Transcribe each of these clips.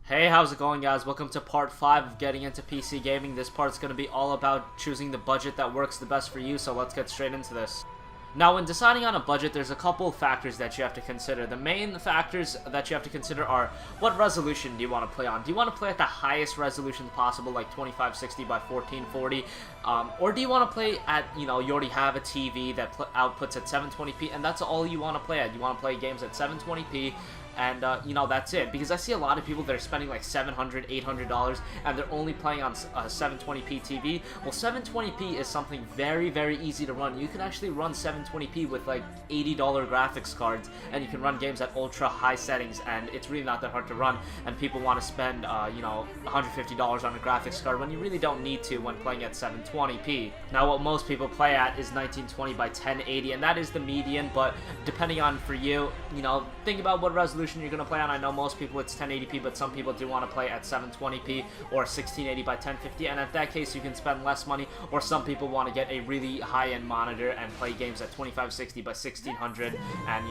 Hey, how's it going, guys? Welcome to part 5 of getting into PC gaming. This part's going to be all about choosing the budget that works the best for you, so let's get straight into this. Now, when deciding on a budget, there's a couple of factors that you have to consider. The main factors that you have to consider are, what resolution do you want to play on? Do you want to play at the highest resolution possible, like 2560 by 1440? Or do you want to play at, you already have a TV that outputs at 720p, and that's all you want to play at? You want to play games at 720p, and that's it. Because I see a lot of people that are spending like $700, $800, and they're only playing on a 720p TV. Well, 720p is something very, very easy to run. You can actually run 720p with like $80 graphics cards, and you can run games at ultra high settings, and it's really not that hard to run. And people want to spend $150 on a graphics card when you really don't need to when playing at 720p. Now, what most people play at is 1920 by 1080, and that is the median. But depending on for you, think about what resolution you're going to play on. I know most people it's 1080p, but some people do want to play at 720p or 1680 by 1050, and at that case you can spend less money. Or some people want to get a really high-end monitor and play games at 2560 by 1600, and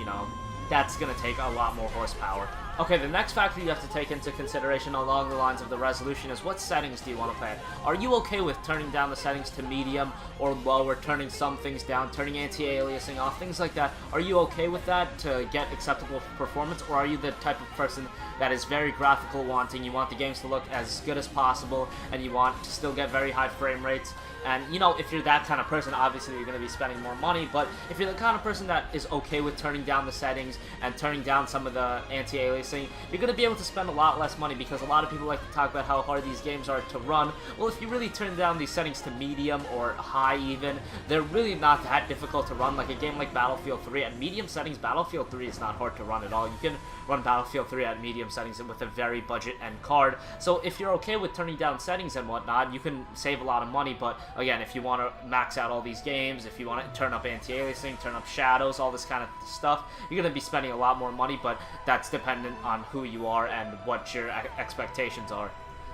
that's going to take a lot more horsepower. Okay, the next factor you have to take into consideration along the lines of the resolution is what settings do you want to play at? Are you okay with turning down the settings to medium or low, or turning some things down, turning anti-aliasing off, things like that? Are you okay with that to get acceptable performance, or are you the type of person that is very graphical wanting? You want the games to look as good as possible, and you want to still get very high frame rates. And, if you're that kind of person, obviously you're going to be spending more money. But if you're the kind of person that is okay with turning down the settings and turning down some of the anti-aliasing, you're going to be able to spend a lot less money, because a lot of people like to talk about how hard these games are to run. Well, if you really turn down these settings to medium or high even, they're really not that difficult to run. Like a game like Battlefield 3 at medium settings, Battlefield 3 is not hard to run at all. You can run Battlefield 3 at medium settings and with a very budget end card. So if you're okay with turning down settings and whatnot, you can save a lot of money. But again, if you want to max out all these games, if you want to turn up anti-aliasing, turn up shadows, all this kind of stuff, you're going to be spending a lot more money, but that's dependent on who you are and what your expectations are.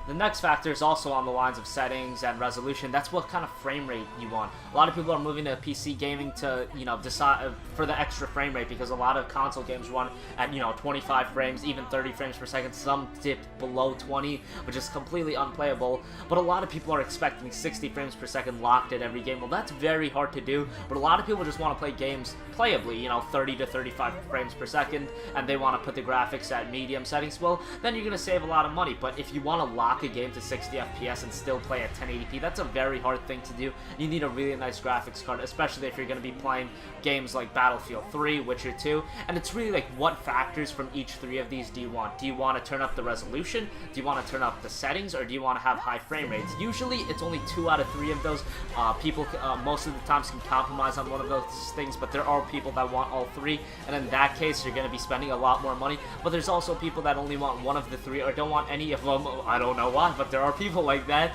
The next factor is also on the lines of settings and resolution. That's what kind of frame rate you want. A lot of people are moving to PC gaming to, decide for the extra frame rate, because a lot of console games run at, 25 frames, even 30 frames per second. Some dip below 20, which is completely unplayable. But a lot of people are expecting 60 frames per second locked at every game. Well, that's very hard to do, but a lot of people just want to play games playably, 30 to 35 frames per second, and they want to put the graphics at medium settings. Well, then you're going to save a lot of money. But if you want to lock a game to 60 FPS and still play at 1080p, that's a very hard thing to do. You need a really nice graphics card, especially if you're going to be playing games like Battlefield 3, Witcher 2, and it's really like, what factors from each three of these do you want? Do you want to turn up the resolution? Do you want to turn up the settings? Or do you want to have high frame rates? Usually it's only 2 out of 3 of those. People most of the times can compromise on one of those things, but there are people that want all 3, and in that case you're going to be spending a lot more money. But there's also people that only want one of the 3 or don't want any of them. I don't know why, but there are people like that.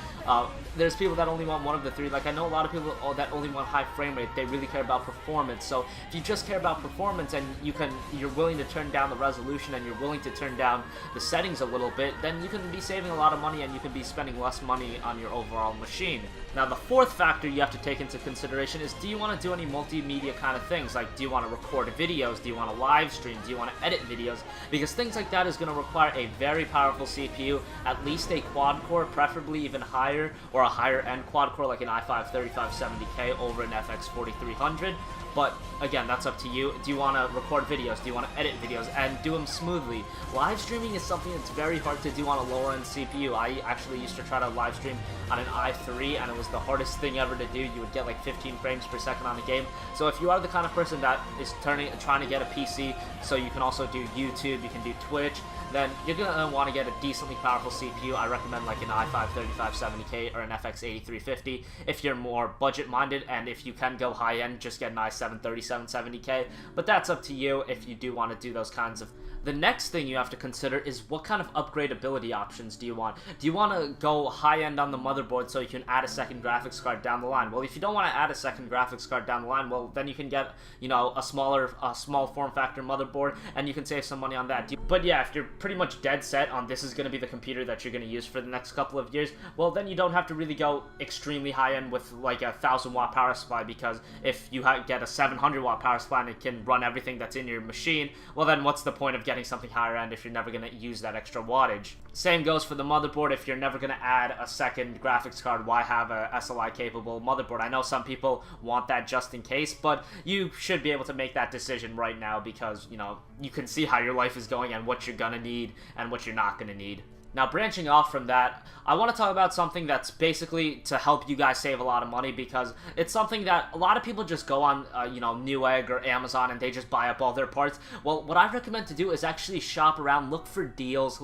There's people that only want one of the 3. Like, I know a lot of people that only want high frame rate. They really care about performance. So if you just care about performance and you're willing to turn down the resolution and you're willing to turn down the settings a little bit, then you can be saving a lot of money and you can be spending less money on your overall machine. Now, the fourth factor you have to take into consideration is, do you want to do any multimedia kind of things? Like, do you want to record videos? Do you want to live stream? Do you want to edit videos? Because things like that is going to require a very powerful CPU, at least a quad core, preferably even higher, or a higher end quad core like an i5-3570K over an FX 4300. But again, that's up to you. Do you want to record videos? Do you want to edit videos and do them smoothly? Live streaming is something that's very hard to do on a lower end CPU. I actually used to try to live stream on an i3, and it was the hardest thing ever to do. You would get like 15 frames per second on a game. So if you are the kind of person that is trying to get a PC so you can also do YouTube, you can do Twitch, then you're going to want to get a decently powerful CPU. I recommend like an i5-3570K or an FX 8350 if you're more budget-minded, and if you can go high-end, just get an i7-3770K. But that's up to you if you do want to do those kinds of... The next thing you have to consider is, what kind of upgradability options do you want? Do you want to go high-end on the motherboard so you can add a second graphics card down the line? Well, if you don't want to add a second graphics card down the line, well, then you can get, a small form factor motherboard, and you can save some money on that. But yeah, if you're pretty much dead set on this is going to be the computer that you're going to use for the next couple of years, well, then you don't have to really go extremely high-end with like a 1,000-watt power supply, because if you get a 700-watt power supply and it can run everything that's in your machine, well, then what's the point of getting something higher-end if you're never going to use that extra wattage? Same goes for the motherboard. If you're never going to add a second graphics card, why have a SLI-capable motherboard? I know some people want that just in case, but you should be able to make that decision right now because, you know, you can see how your life is going and what you're gonna need and what you're not gonna need. Now, branching off from that, I want to talk about something that's basically to help you guys save a lot of money, because it's something that a lot of people just go on, you know, Newegg or Amazon and they just buy up all their parts. Well, what I recommend to do is actually shop around, look for deals,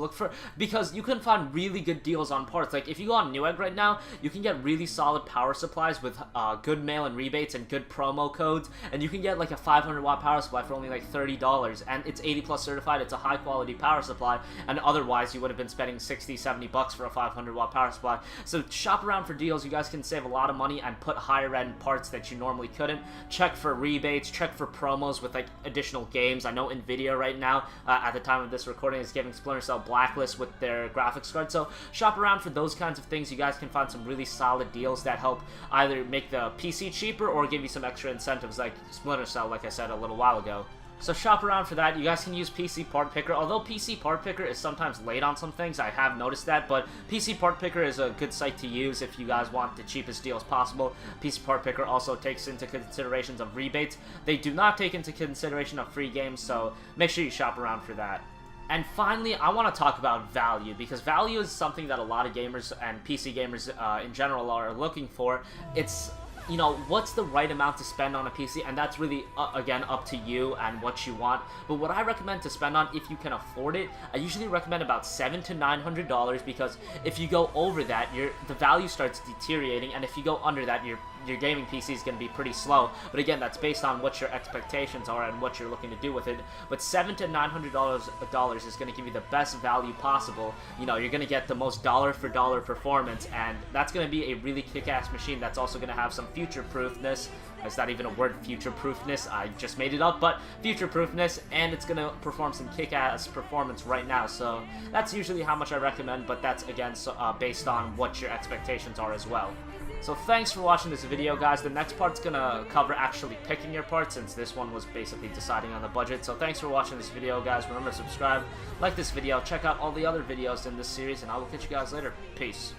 because you can find really good deals on parts. Like, if you go on Newegg right now, you can get really solid power supplies with good mail-in rebates and good promo codes, and you can get like a 500-watt power supply for only like $30, and it's 80+ certified. It's a high-quality power supply, and otherwise you would have been spending $60-70 for a 500-watt power supply. So shop around for deals. You guys can save a lot of money and put higher end parts that you normally couldn't. Check for rebates, check for promos with like additional games. I know Nvidia right now, at the time of this recording, is giving Splinter Cell Blacklist with their graphics card. So shop around for those kinds of things. You guys can find some really solid deals that help either make the PC cheaper or give you some extra incentives like Splinter Cell, like I said a little while ago. So shop around for that. You guys can use PC Part Picker. Although PC Part Picker is sometimes late on some things, I have noticed that, but PC Part Picker is a good site to use if you guys want the cheapest deals possible. PC Part Picker also takes into considerations of rebates. They do not take into consideration of free games, so make sure you shop around for that. And finally, I want to talk about value, because value is something that a lot of gamers and PC gamers in general are looking for. It's, you know, what's the right amount to spend on a PC, and that's really, again, up to you and what you want. But what I recommend to spend on, if you can afford it, I usually recommend about $700 to $900, because if you go over that, the value starts deteriorating, and if you go under that, your gaming PC is going to be pretty slow. But again, that's based on what your expectations are and what you're looking to do with it. But $700 to $900 is going to give you the best value possible. You know, you're going to get the most dollar-for-dollar performance, and that's going to be a really kick-ass machine that's also going to have some future-proofness. It's not even a word, future-proofness. I just made it up, but future-proofness, and it's going to perform some kick-ass performance right now. So that's usually how much I recommend, but that's, again, based on what your expectations are as well. So thanks for watching this video, guys. The next part's gonna cover actually picking your parts, since this one was basically deciding on the budget. So thanks for watching this video, guys. Remember to subscribe, like this video, check out all the other videos in this series, and I will catch you guys later. Peace.